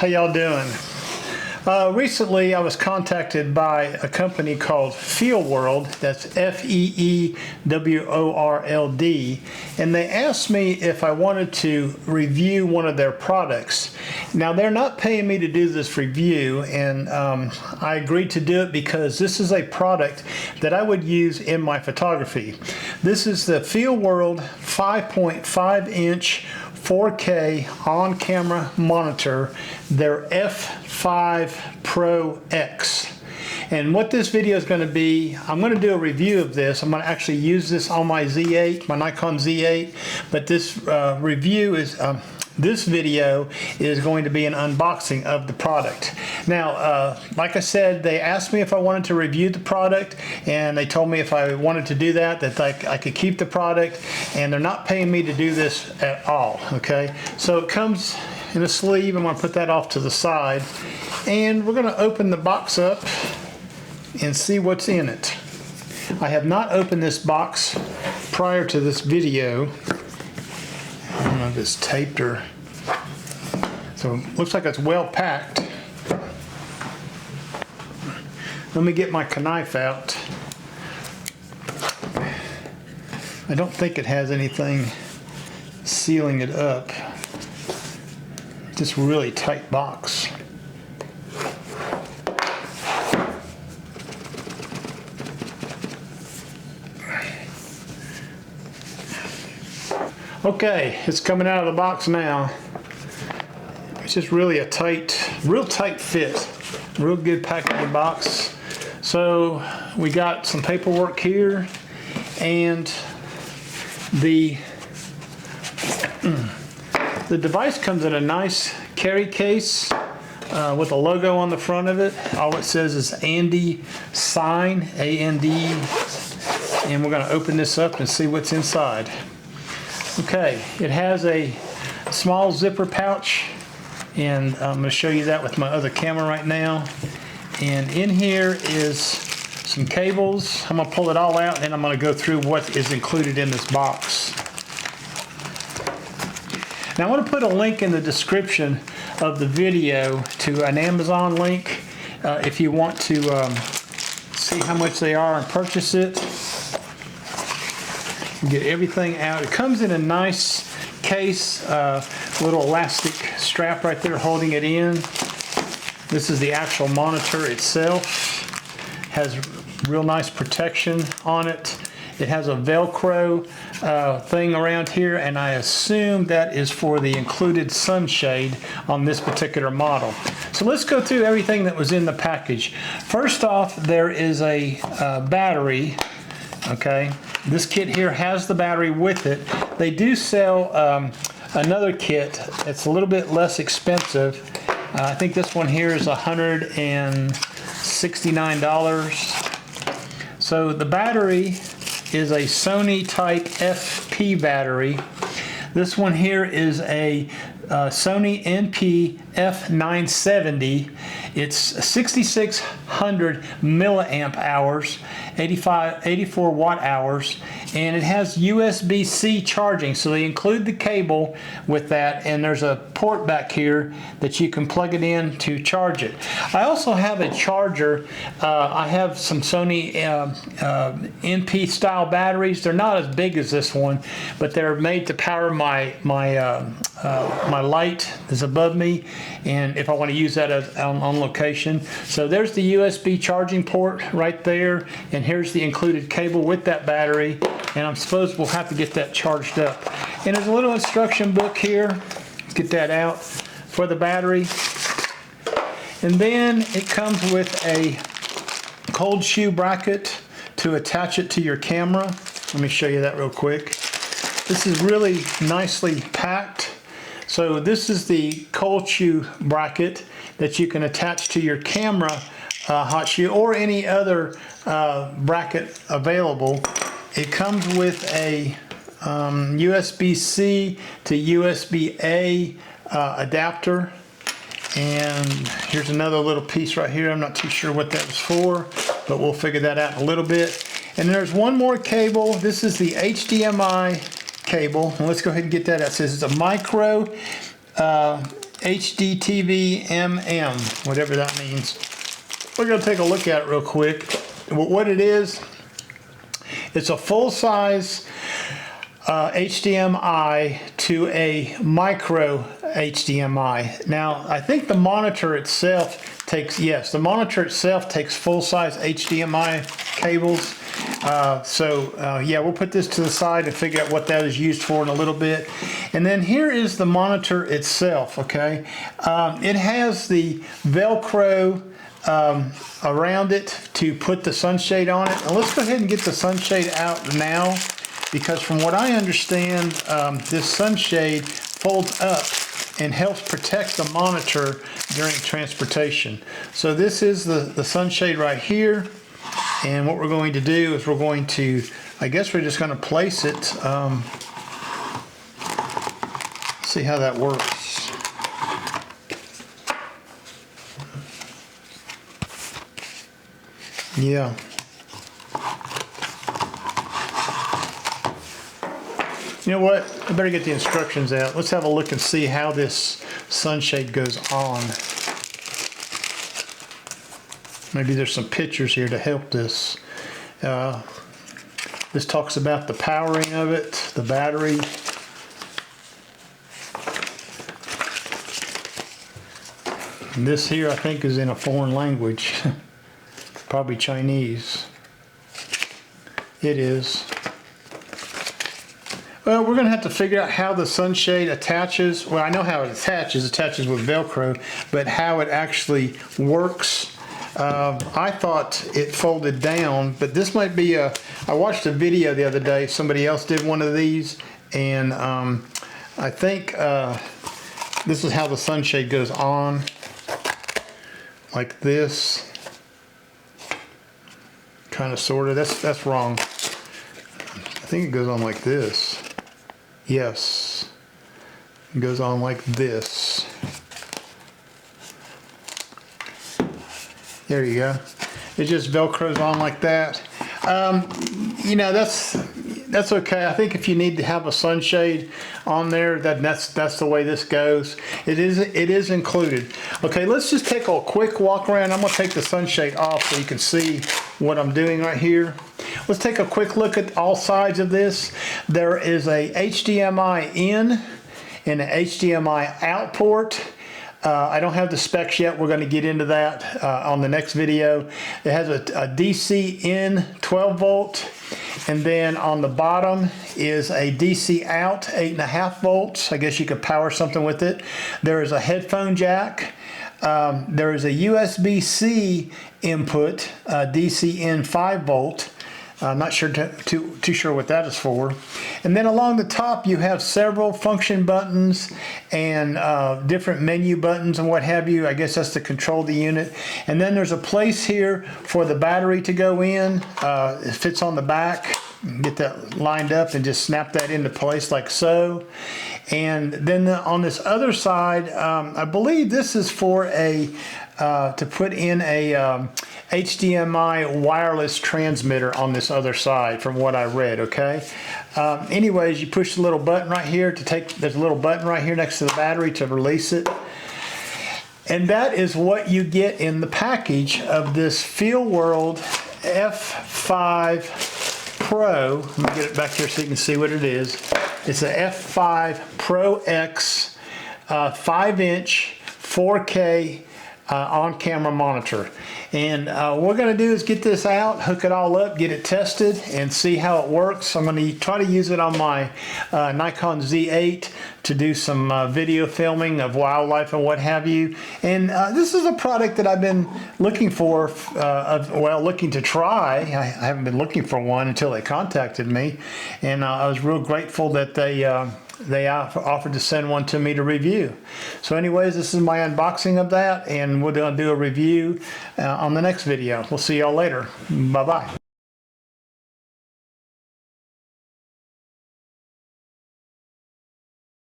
How y'all doing? Recently I was contacted by a company called Feelworld, that's Feeworld, and they asked me if I wanted to review one of their products. Now they're not paying me to do this review, and I agreed to do it because this is a product that I would use in my photography. This is the Feelworld 5.5-inch 4K on-camera monitor, their F5Prox. And what this video is going to be, I'm going to do a review of this. I'm going to actually use this on my Z8, my Nikon Z8, but this this video is going to be an unboxing of the product. Now, like I said, they asked me if I wanted to review the product, and they told me if I wanted to do that I could keep the product, and they're not paying me to do this at all, okay? So it comes in a sleeve. I'm going to put that off to the side, and we're going to open the box up and see what's in it. I have not opened this box prior to this video. I don't know if it's taped or... So it looks like it's well packed. Let me get my knife out. I don't think it has anything sealing it up. Just really tight box. Okay, it's coming out of the box now. It's just really a real tight fit. Real good packaging box. So we got some paperwork here, and the device comes in a nice carry case with a logo on the front of it. All it says is Andy Sign, A-N-D, and we're going to open this up and see what's inside. Okay, it has a small zipper pouch, and I'm going to show you that with my other camera right now. And in here is some cables. I'm going to pull it all out, and I'm going to go through what is included in this box. Now I want to put a link in the description of the video to an Amazon link if you want to see how much they are and purchase it. Get everything out. It comes in a nice case, little elastic strap right there holding it in. This is the actual monitor itself. Has real nice protection on it. It has a Velcro thing around here, and I assume that is for the included sunshade on this particular model. So let's go through everything that was in the package. First off, there is a battery. Okay, this kit here has the battery with it. They do sell another kit. It's a little bit less expensive. I think this one here is $169. So the battery is a Sony type FP battery. This one here is a Sony NP F970. It's 6,600 milliamp hours, 84 watt hours, and it has USB-C charging. So they include the cable with that, and there's a port back here that you can plug it in to charge it. I also have a charger. I have some Sony NP style batteries. They're not as big as this one, but they're made to power my light that's above me, and if I want to use that on location. So there's the USB charging port right there, and here's the included cable with that battery, and I'm supposed we'll have to get that charged up. And there's a little instruction book here. Get that out for the battery. And then it comes with a cold shoe bracket to attach it to your camera. Let me show you that real quick. This is really nicely packed. So this is the cold shoe bracket that you can attach to your camera hot shoe or any other bracket available. It comes with a USB-C to USB-A adapter, and here's another little piece right here. I'm not too sure what that was for, but we'll figure that out in a little bit. And there's one more cable. This is the HDMI cable, and let's go ahead and get that out. It says it's a micro HD TV MM, whatever that means. We're going to take a look at it real quick. What it is, it's a full-size HDMI to a micro HDMI. Now, I think the monitor itself takes, yes, the monitor itself takes full-size HDMI cables. Yeah, we'll put this to the side and figure out what that is used for in a little bit. And then here is the monitor itself, okay? It has the Velcro around it to put the sunshade on it. And let's go ahead and get the sunshade out now, because from what I understand, this sunshade folds up and helps protect the monitor during transportation. So this is the sunshade right here. And what we're going to do is we're going to, I guess we're just going to place it, see how that works. Yeah. You know what? I better get the instructions out. Let's have a look and see how this sunshade goes on. Maybe there's some pictures here to help this. This talks about the powering of it, the battery. And this here I think is in a foreign language. Probably Chinese. It is. Well, we're going to have to figure out how the sunshade attaches. Well, I know how it attaches with Velcro, but how it actually works. I thought it folded down, but this might be I watched a video the other day, somebody else did one of these, and I think this is how the sunshade goes on, like this, kind of, sort of. That's wrong. I think it goes on like this. Yes, it goes on like this. There you go. It just Velcros on like that. You know, that's okay. I think if you need to have a sunshade on there, that's the way this goes. It is included. Okay, let's just take a quick walk around. I'm gonna take the sunshade off so you can see what I'm doing right here. Let's take a quick look at all sides of this. There is a HDMI in and an HDMI out port. I don't have the specs yet. We're going to get into that on the next video. It has a DC in 12 volt, and then on the bottom is a DC out 8.5 volts. I guess you could power something with it. There is a headphone jack. There is a USB-C input, DC in 5 volt. I'm not sure too sure what that is for. And then along the top you have several function buttons and different menu buttons and what have you. I guess that's to control the unit. And then there's a place here for the battery to go in. It fits on the back. Get that lined up and just snap that into place like so. And then on this other side, I believe this is for a to put in a HDMI wireless transmitter on this other side, from what I read. Okay. Anyways, you push the little button right here to take. There's a little button right here next to the battery to release it. And that is what you get in the package of this Feelworld F5 Pro. Let me get it back here so you can see what it is. It's a F5Prox 5-inch 4K on-camera monitor. And what we're going to do is get this out, hook it all up, get it tested, and see how it works. I'm going to try to use it on my Nikon Z8 to do some video filming of wildlife and what have you. And this is a product that I've been looking for, looking to try. I haven't been looking for one until they contacted me, and I was real grateful that they offered to send one to me to review. So anyways, this is my unboxing of that, and we're going to do a review on the next video. We'll see y'all later. Bye-bye.